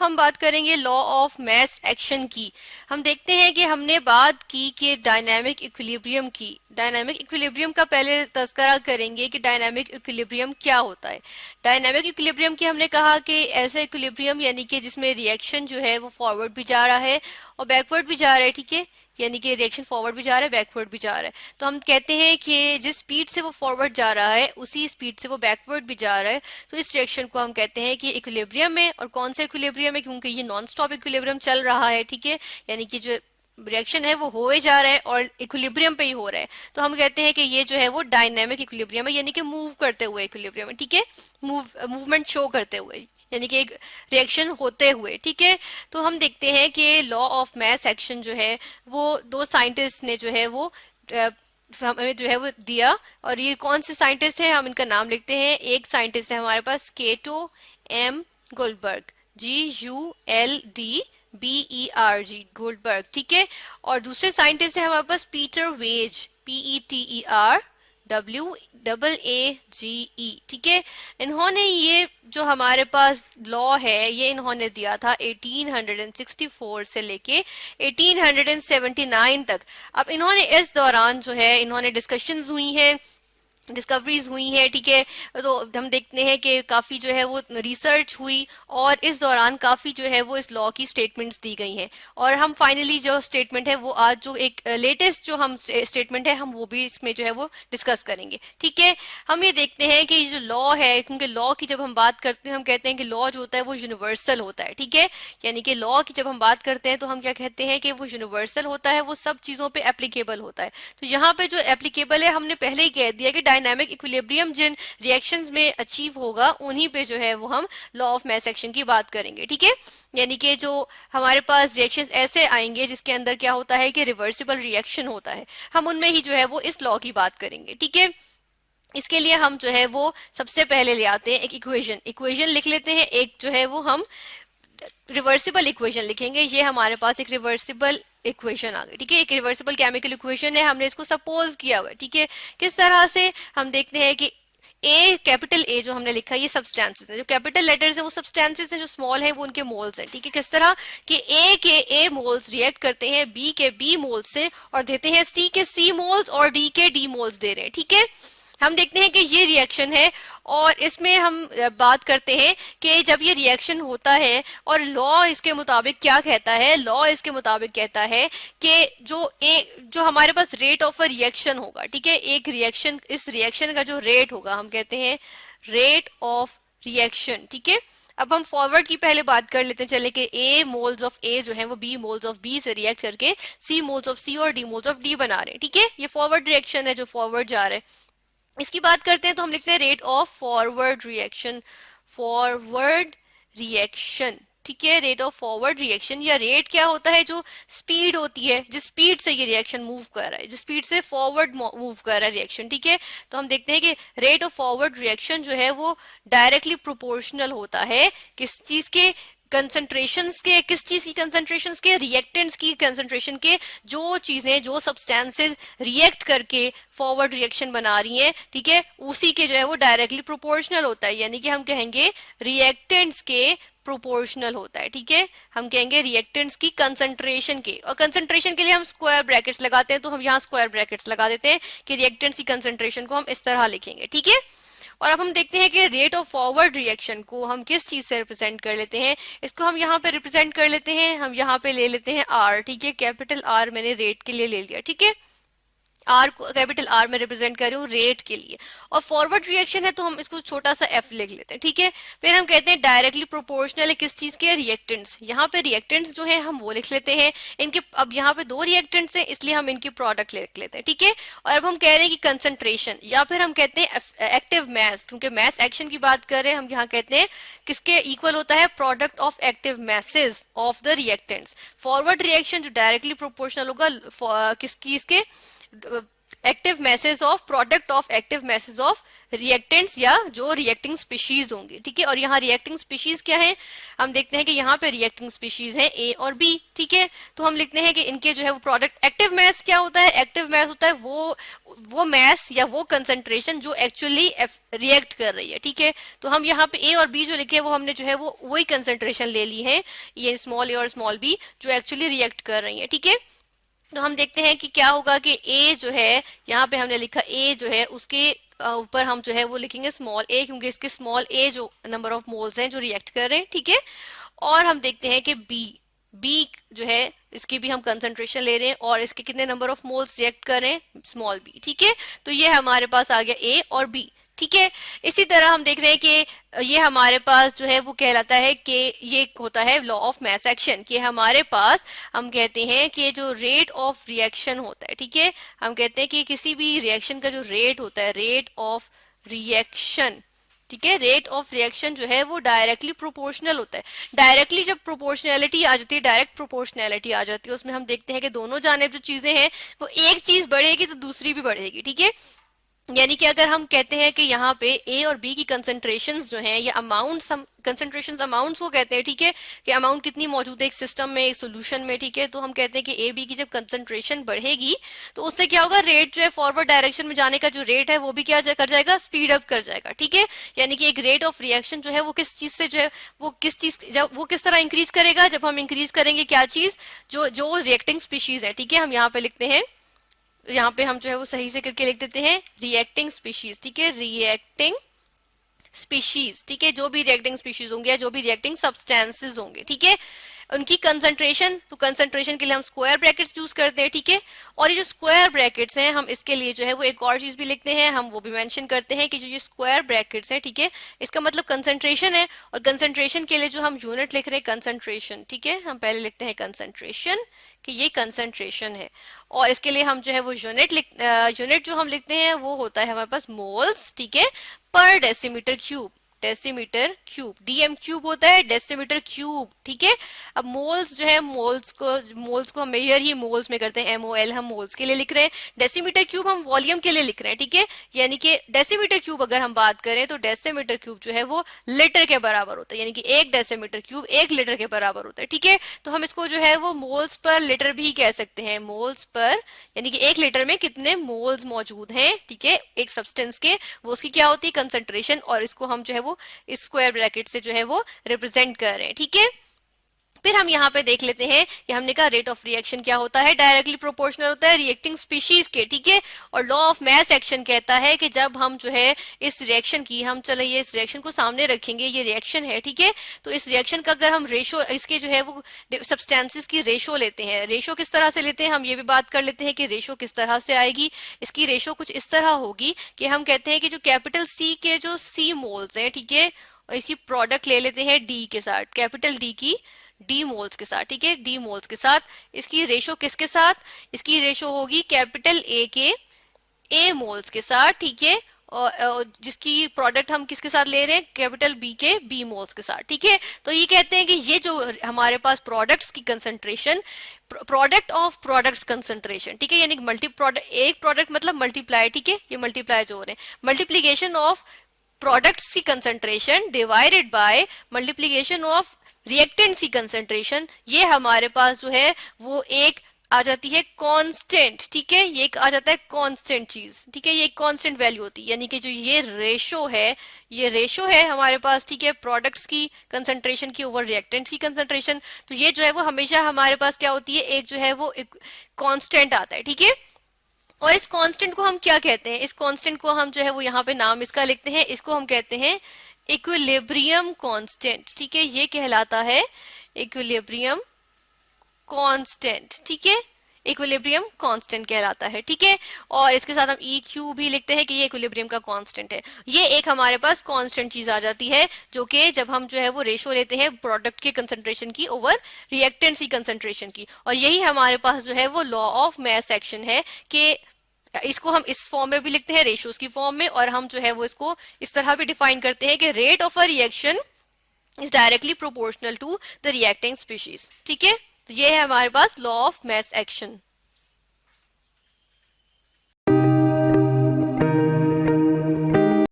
हम बात करेंगे लॉ ऑफ मास एक्शन की। हम देखते हैं कि हमने बात की कि डायनामिक इक्विलिब्रियम की। डायनामिक इक्विलिब्रियम का पहले तस्करा करेंगे कि डायनामिक इक्विलिब्रियम क्या होता है। डायनामिक इक्विलिब्रियम की हमने कहा कि ऐसा इक्विलिब्रियम यानी कि जिसमें रिएक्शन जो है वो फॉरवर्ड भी जा रहा है और बैकवर्ड भी जा रहा है, ठीक है, यानी कि रिएक्शन फॉरवर्ड भी जा रहा है बैकवर्ड भी जा रहा है। तो हम कहते हैं कि जिस स्पीड से वो फॉरवर्ड जा रहा है उसी स्पीड से वो बैकवर्ड भी जा रहा है, तो इस रिएक्शन को हम कहते हैं कि इक्विलिब्रियम है। और कौन सा इक्विलिब्रियम है, क्योंकि ये नॉन स्टॉप इक्विलिब्रियम चल रहा है, ठीक है, यानी कि जो रिएक्शन है वो हो ही जा रहा है और इक्विलिब्रियम पे ही हो रहा है, तो हम कहते हैं कि ये जो है वो डायनामिक इक्विलिब्रियम है, यानी कि मूव करते हुए इक्विलिब्रियम है, ठीक है, मूवमेंट शो करते हुए, यानी कि एक रिएक्शन होते हुए, ठीक है। तो हम देखते हैं कि लॉ ऑफ मास एक्शन जो है वो दो साइंटिस्ट ने जो है वो हमें जो है वो दिया। और ये कौन से साइंटिस्ट हैं, हम इनका नाम लिखते हैं। एक साइंटिस्ट है हमारे पास Cato M Goldberg, GULDBERG, Goldberg, ठीक है। और दूसरे साइंटिस्ट है हमारे पास पीटर वेज, PETER WAAGE, ठीक है। इन्होंने ये जो हमारे पास लॉ है ये इन्होंने दिया था 1864 से लेके 1879 तक। अब इन्होंने इस दौरान जो है इन्होंने डिस्कशंस हुई हैं, डिस्कवरीज हुई हैं, ठीक है। तो हम देखते हैं कि काफी जो है वो रिसर्च हुई और इस दौरान काफी जो है वो इस लॉ की स्टेटमेंट्स दी गई हैं। और हम फाइनली जो स्टेटमेंट है वो आज जो एक लेटेस्ट जो हम स्टेटमेंट है हम वो भी इसमें जो है वो डिस्कस करेंगे, ठीक है। हम ये देखते हैं कि जो लॉ है, क्योंकि लॉ की जब हम बात करते हैं हम कहते हैं कि लॉ जो होता है वो यूनिवर्सल होता है, ठीक है। यानी कि लॉ की जब हम बात करते हैं तो हम क्या कहते हैं कि वो यूनिवर्सल होता है, वो सब चीजों पे एप्लीकेबल होता है। तो यहाँ पे जो एप्लीकेबल है हमने पहले ही कह दिया कि डायनामिक इक्विलिब्रियम जिन रिएक्शंस में अचीव होगा उन्हीं पे जो है वो हम लॉ ऑफ मास एक्शन की बात करेंगे, ठीक है। यानी कि जो हमारे पास रिएक्शंस ऐसे आएंगे जिसके अंदर क्या होता है कि रिवर्सिबल रिएक्शन होता है, हम उनमें ही जो है वो इस लॉ की बात करेंगे, ठीक है। इसके लिए हम जो है वो सबसे पहले ले आते हैं एक इक्वेशन। इक्वेशन लिख लेते हैं, एक जो है वो हम रिवर्सिबल इक्वेशन लिखेंगे। ये हमारे पास एक रिवर्सिबल इक्वेशन आ गई, ठीक है। एक रिवर्सिबल केमिकल इक्वेशन है, हमने इसको सपोज किया हुआ है, ठीक है। किस तरह से, हम देखते हैं कि ए, कैपिटल ए जो हमने लिखा है ये सब्सटेंसेस है, जो कैपिटल लेटर्स है वो सब्सटेंसेस है, जो स्मॉल है वो उनके मोल्स है, ठीक है। किस तरह कि ए के ए मोल्स रिएक्ट करते हैं बी के बी मोल्स से और देते हैं सी के सी मोल्स और डी के डी मोल्स दे रहे हैं, ठीक है। हम देखते हैं कि ये रिएक्शन है और इसमें हम बात करते हैं कि जब ये रिएक्शन होता है और लॉ इसके मुताबिक क्या कहता है। लॉ इसके मुताबिक कहता है कि जो हमारे पास रेट ऑफ अ रिएक्शन होगा, ठीक है, एक रिएक्शन, इस रिएक्शन का जो रेट होगा हम कहते हैं रेट ऑफ रिएक्शन, ठीक है। अब हम फॉरवर्ड की पहले बात कर लेते हैं, चले कि ए मोल्स ऑफ ए जो है वो बी मोल्स ऑफ बी से रिएक्ट करके सी मोल्स ऑफ सी और डी मोल्स ऑफ डी बना रहे हैं, ठीक है। ये फॉरवर्ड रिएक्शन है जो फॉरवर्ड जा रहा है। इसकी बात करते हैं तो हम लिखते हैं rate of forward reaction, forward reaction, ठीक है। रेट ऑफ फॉरवर्ड रिएक्शन, या रेट क्या होता है, जो स्पीड होती है, जिस स्पीड से ये रिएक्शन मूव कर रहा है, जिस स्पीड से फॉरवर्ड मूव कर रहा है रिएक्शन, ठीक है। तो हम देखते हैं कि रेट ऑफ फॉरवर्ड रिएक्शन जो है वो डायरेक्टली प्रोपोर्शनल होता है किस चीज के, कंसंट्रेशंस के, किस चीज की कंसंट्रेशंस के, रिएक्टेंट्स की कंसंट्रेशन के। जो चीजें, जो सब्सटेंसेस रिएक्ट करके फॉरवर्ड रिएक्शन बना रही हैं, ठीक है, उसी के जो है वो डायरेक्टली प्रोपोर्शनल होता है, यानी कि हम कहेंगे रिएक्टेंट्स के प्रोपोर्शनल होता है, ठीक है। हम कहेंगे रिएक्टेंट्स की कंसंट्रेशन के, और कंसंट्रेशन के लिए हम स्क्वायर ब्रैकेट्स लगाते हैं, तो हम यहाँ स्क्वायर ब्रैकेट्स लगा देते हैं कि रिएक्टेंट्स की कंसंट्रेशन को हम इस तरह लिखेंगे, ठीक है। और अब हम देखते हैं कि रेट ऑफ फॉरवर्ड रिएक्शन को हम किस चीज से रिप्रेजेंट कर लेते हैं। इसको हम यहाँ पे रिप्रेजेंट कर लेते हैं, हम यहाँ पे ले लेते हैं आर, ठीक है, कैपिटल आर मैंने रेट के लिए ले लिया, ठीक है। आर को कैपिटल आर में रिप्रेजेंट कर रही हूँ रेट के लिए। और फॉरवर्ड रिएक्शन है तो हम इसको छोटा सा एफ लिख लेते हैं, ठीक है। फिर हम कहते हैं डायरेक्टली प्रोपोर्शनल है किस चीज के, रिएक्टेंट्स। यहाँ पे रिएक्टेंट्स जो है हम वो लिख लेते हैं इनके। अब यहाँ पे दो रिएक्टेंट्स हैं इसलिए हम इनकी प्रोडक्ट लिख लेते हैं, ठीक है। और अब हम कह रहे हैं कि कंसंट्रेशन, या फिर हम कहते हैं एक्टिव मास, क्योंकि मास एक्शन की बात कर रहे हैं, हम यहाँ कहते हैं किसके इक्वल होता है, product of active masses of the reactants. Forward reaction जो डायरेक्टली प्रोपोर्शनल होगा किस चीज के, active message of product of active message of reactants या जो रिएक्टिंग स्पीशीज होंगे, ठीक है। और यहाँ रिएक्टिंग स्पीशीज क्या है, हम देखते हैं कि यहाँ पे रिएक्टिंग स्पीशीज है ए और बी, ठीक है। तो हम लिखते हैं कि इनके जो है वो प्रोडक्ट, एक्टिव मैस क्या होता है, एक्टिव मैस होता है वो मैस या वो कंसंट्रेशन जो एक्चुअली रिएक्ट कर रही है, ठीक है। तो हम यहाँ पे ए और बी जो लिखे वो हमने जो है वो वही कंसंट्रेशन ले ली है, ये स्मॉल ए और स्मॉल बी जो एक्चुअली रिएक्ट कर रही है, ठीक है। तो हम देखते हैं कि क्या होगा कि ए जो है, यहाँ पे हमने लिखा ए जो है उसके ऊपर हम जो है वो लिखेंगे स्मॉल ए, क्योंकि इसके स्मॉल ए जो नंबर ऑफ मोल्स हैं जो रिएक्ट कर रहे हैं, ठीक है। और हम देखते हैं कि बी जो है इसकी भी हम कंसंट्रेशन ले रहे हैं और इसके कितने नंबर ऑफ मोल्स रिएक्ट कर रहे हैं, स्मॉल बी, ठीक है। तो ये हमारे पास आ गया ए और बी, ठीक है। इसी तरह हम देख रहे हैं कि ये हमारे पास जो है वो कहलाता है कि ये होता है लॉ ऑफ मैस एक्शन, कि हमारे पास हम कहते हैं कि जो रेट ऑफ रिएक्शन होता है, ठीक है, हम कहते हैं कि किसी भी रिएक्शन का जो रेट होता है, रेट ऑफ रिएक्शन, ठीक है, रेट ऑफ रिएक्शन जो है वो डायरेक्टली प्रोपोर्शनल होता है। डायरेक्टली जब प्रोपोर्शनैलिटी आ जाती है, डायरेक्ट प्रोपोर्शनैलिटी आ जाती है, उसमें हम देखते हैं कि दोनों जानिब जो चीजें हैं वो एक चीज बढ़ेगी तो दूसरी भी बढ़ेगी, ठीक है। यानी कि अगर हम कहते हैं कि यहाँ पे ए और बी की कंसंट्रेशंस जो हैं या अमाउंट्स, हम कंसंट्रेशंस अमाउंट्स को कहते हैं, ठीक है, कि अमाउंट कितनी मौजूद है एक सिस्टम में, एक सोल्यूशन में, ठीक है। तो हम कहते हैं कि ए बी की जब कंसंट्रेशन बढ़ेगी तो उससे क्या होगा, रेट जो है फॉरवर्ड डायरेक्शन में जाने का जो रेट है वो भी क्या कर जाएगा, स्पीड अप कर जाएगा, ठीक है। यानी कि एक रेट ऑफ रिएक्शन जो है वो किस चीज से जो है वो किस चीज, जब वो किस तरह इंक्रीज करेगा, जब हम इंक्रीज करेंगे क्या चीज, जो जो रिएक्टिंग स्पीशीज है, ठीक है। हम यहाँ पे लिखते हैं, यहाँ पे हम जो है वो सही से करके लिख देते हैं रिएक्टिंग स्पीशीज, ठीक है, रिएक्टिंग स्पीशीज, ठीक है, जो भी रिएक्टिंग स्पीशीज होंगे या जो भी रिएक्टिंग सब्सटेंसेस होंगे, ठीक है, उनकी कंसंट्रेशन, तो कंसंट्रेशन के लिए हम स्क्वायर ब्रैकेट्स यूज करते हैं, ठीक है। और ये जो स्क्वायर ब्रैकेट्स हैं, हम इसके लिए जो है वो एक और चीज भी लिखते हैं, हम वो भी मेंशन करते हैं कि जो ये स्क्वायर ब्रैकेट्स हैं, ठीक है, इसका मतलब कंसंट्रेशन है। और कंसंट्रेशन के लिए जो हम यूनिट लिख रहे हैं कंसंट्रेशन, ठीक है, हम पहले लिखते हैं कंसंट्रेशन, कि ये कंसंट्रेशन है। और इसके लिए हम जो है वो यूनिट जो हम लिखते हैं वो होता है हमारे पास मोल्स, ठीक है, पर decimetre cube, decimetre cube, DM cube होता है, डेसीमीटर क्यूब, ठीक है। अब मोल्स जो है, मोल्स को हम मेजर ही मोल्स में करते हैं, एमओएल हम मोल्स के लिए लिख रहे हैं, डेसीमीटर क्यूब हम वॉल्यूम के लिए लिख रहे हैं, ठीक है। यानी कि डेसीमीटर क्यूब अगर हम बात करें तो डेसीमीटर क्यूब जो है वो लीटर के बराबर होता है, यानी कि एक डेसीमीटर क्यूब 1 लीटर के बराबर होता है, ठीक है। तो हम इसको जो है वो मोल्स पर लीटर भी कह सकते हैं, मोल्स पर, यानी कि 1 लीटर में कितने मोल्स मौजूद हैं, ठीक है, एक सब्सटेंस के, वो उसकी क्या होती है, कंसंट्रेशन। और इसको हम जो है वो इस स्क्वायर ब्रैकेट से जो है वो रिप्रेजेंट कर रहे हैं, ठीक है। फिर हम यहाँ पे देख लेते हैं कि हमने कहा रेट ऑफ रिएक्शन क्या होता है, डायरेक्टली प्रोपोर्शनल होता है रिएक्टिंग स्पीशीज के, ठीक है। और लॉ ऑफ मैस एक्शन कहता है कि जब हम जो है इस रिएक्शन की, हम चले ये इस रिएक्शन को सामने रखेंगे, ये रिएक्शन है, ठीक है। तो इस रिएक्शन का अगर हम रेशो, इसके जो है वो सब्सटेंसेस की रेशो लेते हैं, रेशो किस तरह से लेते हैं, हम ये भी बात कर लेते हैं कि रेशो किस तरह से आएगी। इसकी रेशो कुछ इस तरह होगी कि हम कहते हैं कि जो कैपिटल सी के जो सी मोल्स हैं, ठीक है, इसकी प्रोडक्ट ले लेते हैं डी के साथ, कैपिटल डी की डी मोल्स के साथ, ठीक है, डी मोल्स के साथ। इसकी रेशो किसके साथ, इसकी रेशो होगी कैपिटल ए के ए मोल्स के साथ, ठीक है। और जिसकी प्रोडक्ट हम किसके साथ ले रहे हैं, कैपिटल बी के बी मोल्स के साथ, ठीक है। तो ये कहते हैं कि ये जो हमारे पास प्रोडक्ट्स की concentration, product of products concentration, ठीक है, यानी मल्टी प्रोडक्ट, एक प्रोडक्ट मतलब मल्टीप्लाई, ठीक है, ये मल्टीप्लाई जो हो रहे हैं, मल्टीप्लीकेशन ऑफ प्रोडक्ट्स की concentration divided by multiplication of reactants की कंसंट्रेशन, ये हमारे पास जो है वो एक आ जाती है कांस्टेंट, ठीक है, ये एक आ जाता है कांस्टेंट चीज, ठीक है, ये एक कांस्टेंट वैल्यू होती है। यानी कि जो ये रेशो है, ये रेशो है हमारे पास, ठीक है, प्रोडक्ट्स की कंसंट्रेशन की ओवर रिएक्टेंट्स की कंसंट्रेशन, तो ये जो है वो हमेशा हमारे पास क्या होती है, एक जो है वो एक कांस्टेंट आता है, ठीक है। और इस कांस्टेंट को हम क्या कहते हैं, इस कांस्टेंट को हम जो है वो यहाँ पे नाम इसका लिखते हैं, इसको हम कहते हैं इक्विलिब्रियम कांस्टेंट, ठीक है, ये कहलाता है इक्विलिब्रियम कांस्टेंट, ठीक है, इक्विलिब्रियम कांस्टेंट कहलाता है, ठीक है। और इसके साथ हम ई क्यू भी लिखते हैं कि ये इक्विलिब्रियम का कांस्टेंट है। ये एक हमारे पास कांस्टेंट चीज आ जाती है जो कि जब हम जो है वो रेशो लेते हैं प्रोडक्ट के कंसंट्रेशन की ओवर रिएक्टेंट्स की कंसंट्रेशन की। और यही हमारे पास जो है वो लॉ ऑफ मैस एक्शन है कि इसको हम इस फॉर्म में भी लिखते हैं, रेशियोज की फॉर्म में, और हम जो है वो इसको इस तरह भी डिफाइन करते हैं कि rate of a reaction is directly proportional to the reacting species, ठीक है। तो ये है हमारे पास लॉ ऑफ मैस एक्शन।